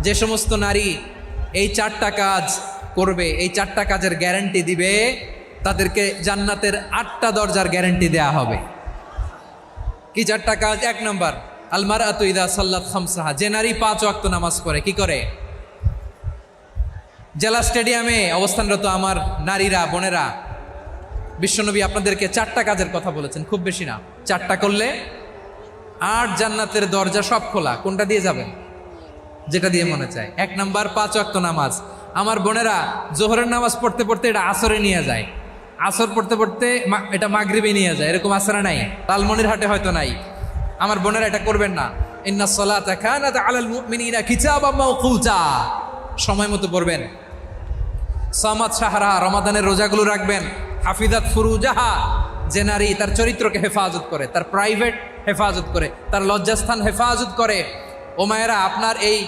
যে সমস্ত নারী এই 4টা কাজ করবে, এই 4টা কাজের গ্যারান্টি দিবে, তাদেরকে জান্নাতের 8টা দরজার গ্যারান্টি দেয়া হবে। কি 4টা কাজ? 1 নম্বর, আল মারআতু ইযা সাল্লাত খামসাহা, যে নারী 5 ওয়াক্ত নামাজ পড়ে। কি করে? জেলা স্টেডিয়ামে অবস্থানরত আমার নারীরা, বোনেরা, বিশ্বনবী আপনাদেরকে 4টা কাজের কথা বলেছেন, খুব বেশি না। 4টা করলে 8 জান্নাতের দরজা সব খোলা। কোনটা দিয়ে যাবেন? যেটা দিয়ে মনে চায়। 1 নাম্বার 5 ওয়াক্ত নামাজ। আমার বোনেরা জোহরের নামাজ পড়তে পড়তে এটা আসরে নিয়ে যায়, আসর পড়তে পড়তে এটা মাগরিবে নিয়ে যায়। এরকম আসরে নাই, লালমনিরহাটে হয়তো নাই। আমার বোনেরা এটা করবেন না। ইন্নাস সালাতা কানাত আলাল মুমিনিনা কিতাবাম মাওকুতা, সময় মতো পড়বেন। সামাত শাহরা, রমাদানের রোজাগুলো রাখবেন। হাফিজাত ফুরুজাহা, যে নারী তার চরিত্রকে হেফাজত করে, তার প্রাইভেট হেফাজত করে, তার লজ্জাস্থান হেফাজত করে। ও মায়েরা, আপনার এই